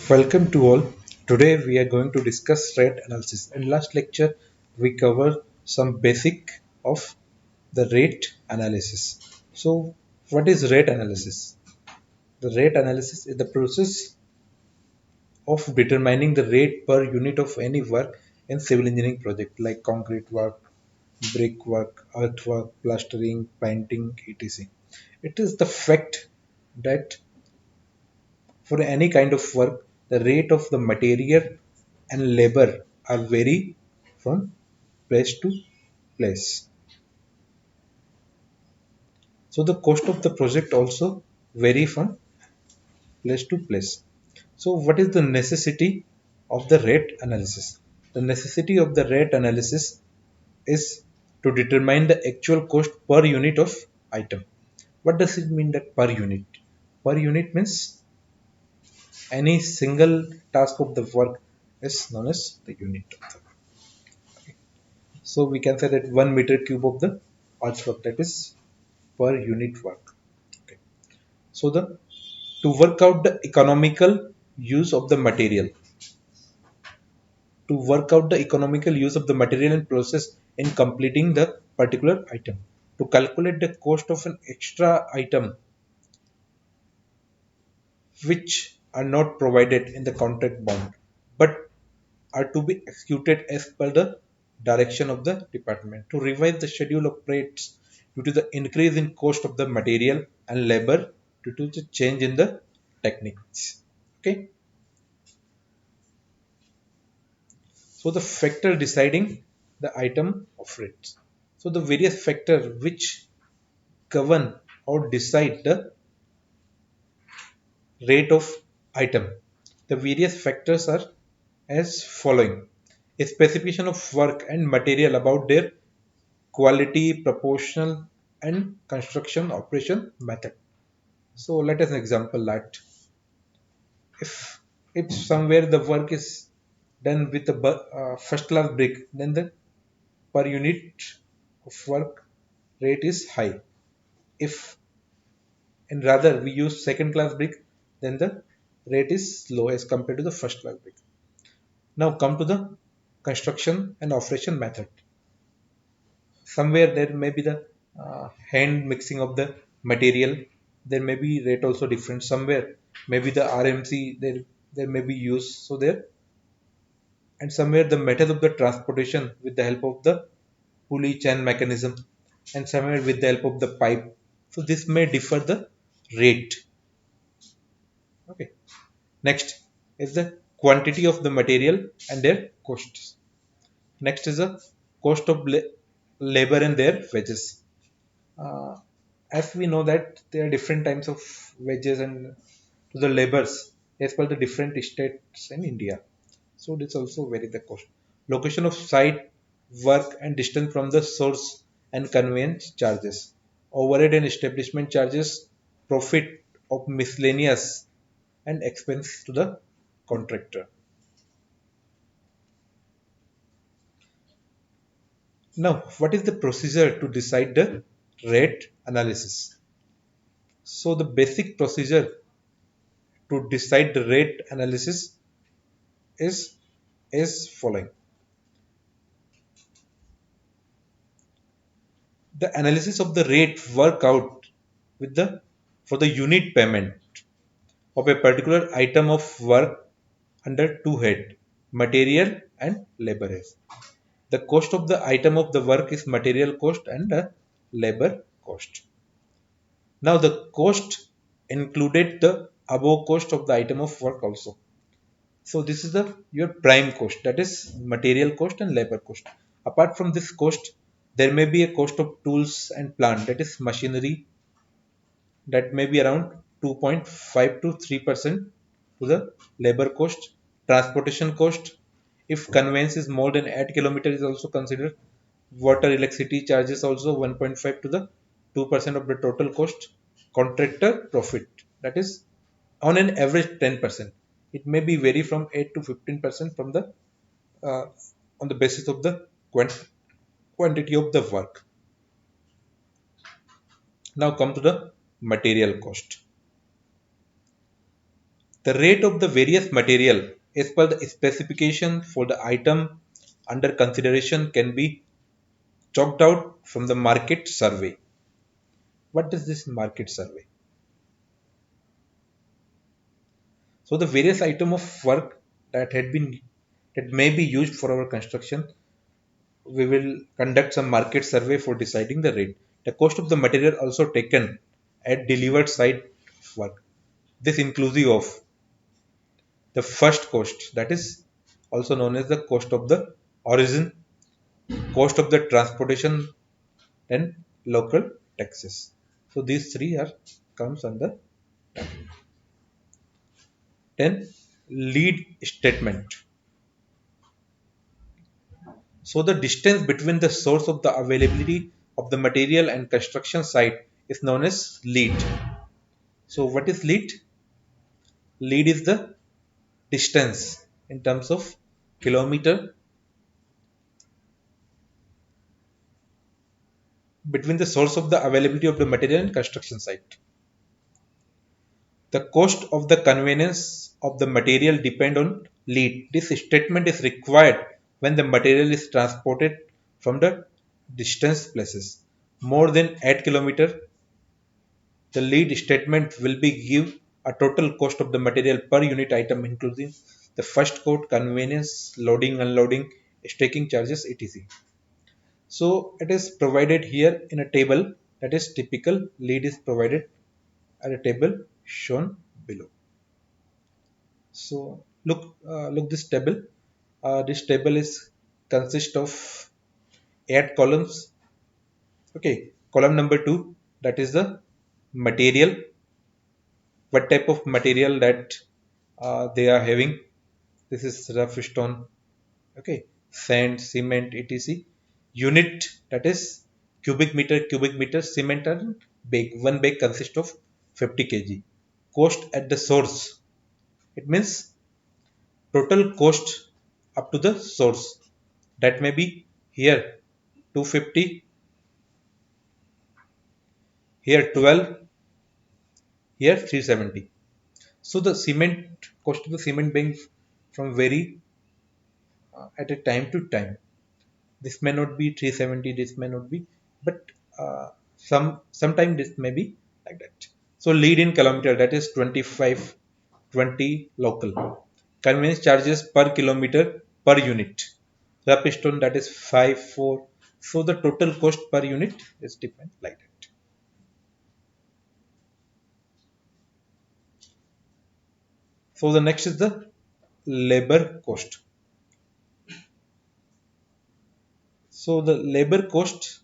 Welcome to all. Today we are going to discuss rate analysis. In last lecture we covered some basic of the rate analysis. So what is rate analysis? The rate analysis is the process of determining the rate per unit of any work in civil engineering project like concrete work, brick work, earthwork, plastering, painting, etc. It is the fact that for any kind of work, the rate of the material and labor are vary from place to place. So the cost of the project also vary from place to place. So what is the necessity of the rate analysis? The necessity of the rate analysis is to determine the actual cost per unit of item. What does it mean that per unit? Per unit means any single task of the work is known as the unit of the. So we can say that 1 meter cube of the earthwork, that is per unit work. Okay. So the to work out the economical use of the material, to work out the economical use of the material and process in completing the particular item, to calculate the cost of an extra item which are not provided in the contract bond but are to be executed as per the direction of the department, to revise the schedule of rates due to the increase in cost of the material and labor due to the change in the techniques. Okay, so the factor deciding the item of rates. So the various factors which govern or decide the rate of item. The various factors are as following: a specification of work and material about their quality, proportional, and construction operation method. So let us example that if somewhere the work is done with the first class brick, then the per unit of work rate is high. If and rather we use second class brick, then the rate is low as compared to the first class brick. Now come to the construction and operation method. Somewhere there may be the hand mixing of the material, there may be rate also different. Somewhere maybe the RMC there may be used, so there, and somewhere the method of the transportation with the help of the pulley chain mechanism, and somewhere with the help of the pipe. So this may differ the rate. Okay, next is the quantity of the material and their costs. Next is the cost of labor and their wages. uh, as we know that there are different types of wages and to the labors as per the different states in India. So this also vary the cost. Location of site, work and distance from the source and conveyance charges. Overhead and establishment charges, profit of miscellaneous and expense to the contractor. Now, what is the procedure to decide the rate analysis? So the basic procedure to decide the rate analysis is following: the analysis of the rate work out with the for the unit payment of a particular item of work under two head: material and labor heads. The cost of the item of the work is material cost and the labor cost. Now the cost included the above cost of the item of work also. So this is the your prime cost, that is material cost and labor cost. Apart from this cost, there may be a cost of tools and plant, that is machinery, that may be around 2.5 to 3% to the labor cost. Transportation cost, if conveyance is more than 8 kilometers, is also considered. Water electricity charges also 1.5 to the 2% of the total cost. Contractor profit, that is on an average 10%. It may be vary from 8 to 15% from the uh, on the basis of the quantity of the work. Now come to the material cost. The rate of the various material as per the specification for the item under consideration can be chalked out from the market survey. What is this market survey? So the various item of work that may be used for our construction, we will conduct some market survey for deciding the rate. The cost of the material also taken at delivered site of work. This inclusive of the first cost, that is also known as the cost of the origin, cost of the transportation, and local taxes. So these three are comes under. Then lead statement. So the distance between the source of the availability of the material and construction site is known as lead. So what is lead? Lead is the distance in terms of kilometer between the source of the availability of the material and construction site. The cost of the convenience of the material depend on lead. This statement is required when the material is transported from the distance places. More than 8 km, the lead statement will be give a total cost of the material per unit item including the first cost, convenience, loading, unloading, staking charges, etc. So it is provided here in a table, that is typical lead is provided at a table shown below. So look this table. This table is consist of 8 columns. Okay, column number 2, that is the material. What type of material that they are having? This is rough stone. Okay, sand, cement, etc. Unit, that is cubic meter. Cement and bag. One bag consists of 50 kg. Cost at the source. It means total cost up to the source, that may be here 250, here 12, here 370. So the cement cost of the cement being from vary at a time to time. This may not be 370, this may not be, but sometime this may be like that. So lead in kilometer, that is 25, 20 local. Convenience charges per kilometer per unit. Rough stone, that is 5, 4. So the total cost per unit is different like that. So the next is the labor cost. So the labor cost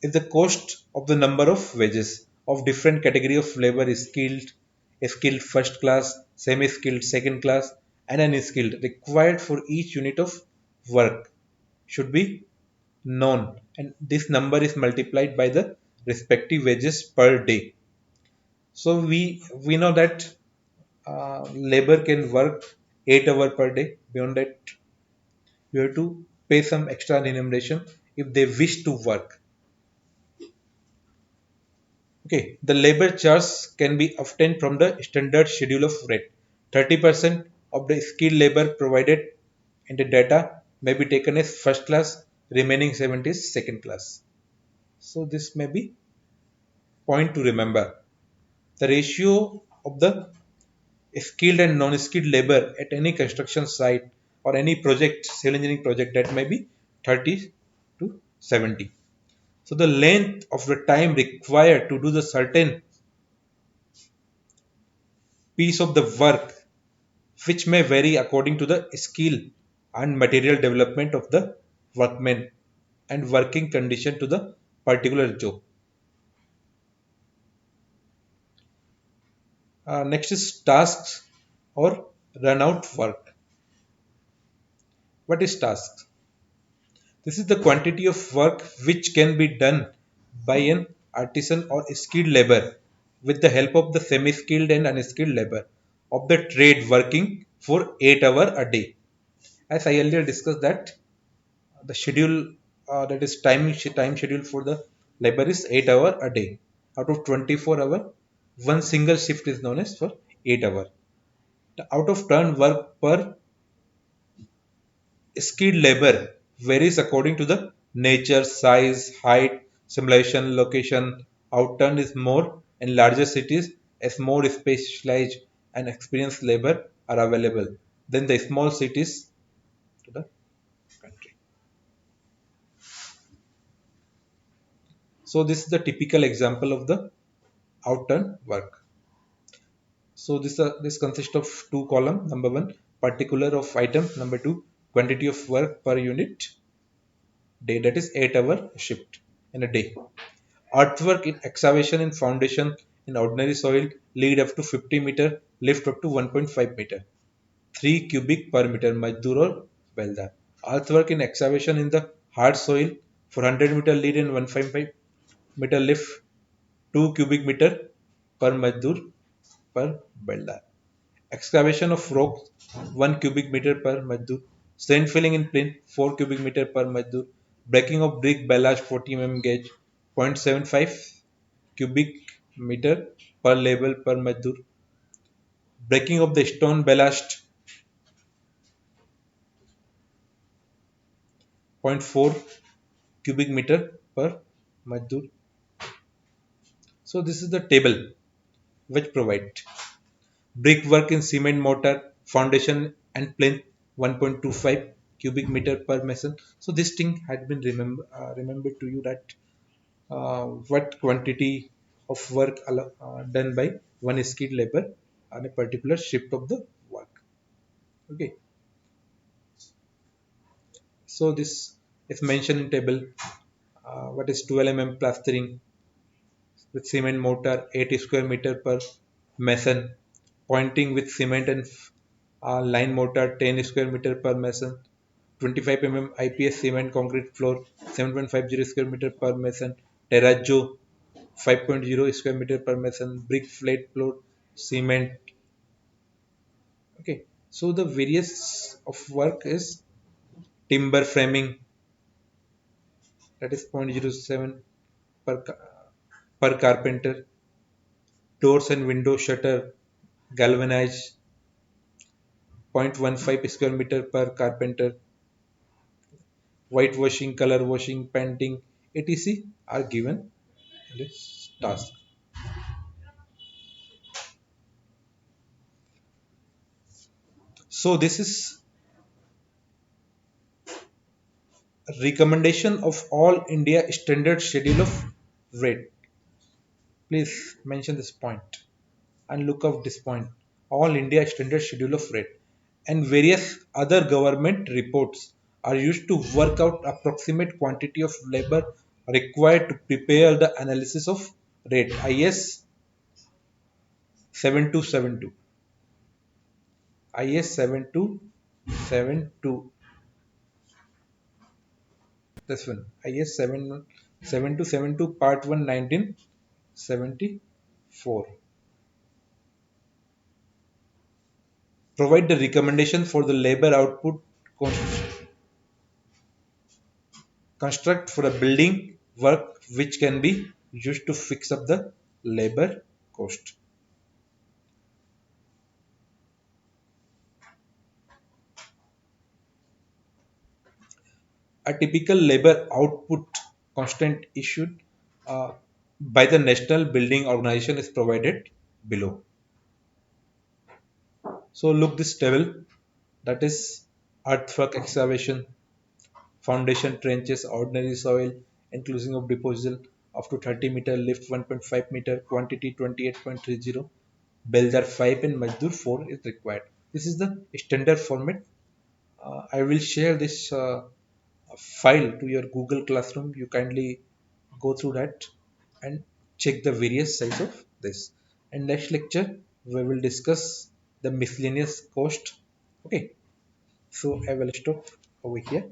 is the cost of the number of wages of different category of labor is skilled first class, semi-skilled second class, and unskilled required for each unit of work should be known, and this number is multiplied by the respective wages per day. So we know that labor can work 8 hours per day. Beyond that, you have to pay some extra remuneration if they wish to work. Okay, the labor charge can be obtained from the standard schedule of rate. 30% of the skilled labor provided in the data may be taken as first class, remaining 70 is second class. So this may be point to remember. The ratio of the skilled and non-skilled labor at any construction site or any project, civil engineering project, that may be 30 to 70. So the length of the time required to do the certain piece of the work, which may vary according to the skill and material development of the workman and working condition to the particular job. Next is tasks or run out work. What is tasks? This is the quantity of work which can be done by an artisan or skilled labor with the help of the semi-skilled and unskilled labor of the trade working for 8 hours a day. As I earlier discussed that the schedule, that is time schedule for the labor is 8 hours a day out of 24 hour One single shift is known as for 8 hour. The out of turn work per skilled labor varies according to the nature, size, height, simulation, location. Outturn is more in larger cities as more specialized and experienced labor are available than the small cities to the country. So this is the typical example of the outturn work. So this consists of two column. Number one, particular of item. Number two, quantity of work per unit day. That is 8 hour shift in a day. Earthwork in excavation in foundation in ordinary soil lead up to 50 meter, lift up to 1.5 meter. 3 cubic per meter Mazdoor or welder. Earthwork in excavation in the hard soil for 100 meter lead and 1.5 meter lift 2 cubic meter per Mazdoor per welder. Excavation of rock 1 cubic meter per Mazdoor. Sand filling in plain 4 cubic meter per Mazdoor. Breaking of brick ballast 40 mm gauge 0.75 cubic meter per label per Mazdoor. Breaking of the stone ballast zero point 0.4 cubic meter per Mazdoor. So this is the table which provide brickwork in cement mortar, foundation and plinth 1.25 cubic meter per mason. So this thing had been remembered to you that what quantity of work done by one skilled labor on a particular shift of the work. Okay, so this is mentioned in table. What is 12 mm plastering with cement mortar 8 square meter per mason, pointing with cement and line mortar 10 square meter per mason, 25 mm IPS cement concrete floor 7.50 square meter per mason, terrazzo 5.0 square meter per mason, brick flat floor cement. Okay, so the various of work is timber framing, that is 0.07 per per carpenter, doors and window shutter galvanized 0.15 square meter per carpenter, whitewashing, color washing, painting, etc. are given in this task. So this is a recommendation of all India standard schedule of rate. Please mention this point and look up this point. All India standard schedule of rate and various other government reports are used to work out approximate quantity of labor required to prepare the analysis of rate. IS 7272. IS 7272. This one. IS 7272 Part 1 1974. Provide the recommendation for the labor output construct for a building work which can be used to fix up the labor cost. A typical labor output constant issued uh, by the National Building Organization is provided below. So look this table, that is earthwork excavation, foundation trenches, ordinary soil, inclusive of deposition up to 30 meter, lift 1.5 meter, quantity 28.30, builder 5 and Mazdoor 4 is required. This is the standard format. I will share this file to your Google Classroom. You kindly go through that and check the various size of this. And next lecture we will discuss the miscellaneous cost. Okay, so I will stop over here.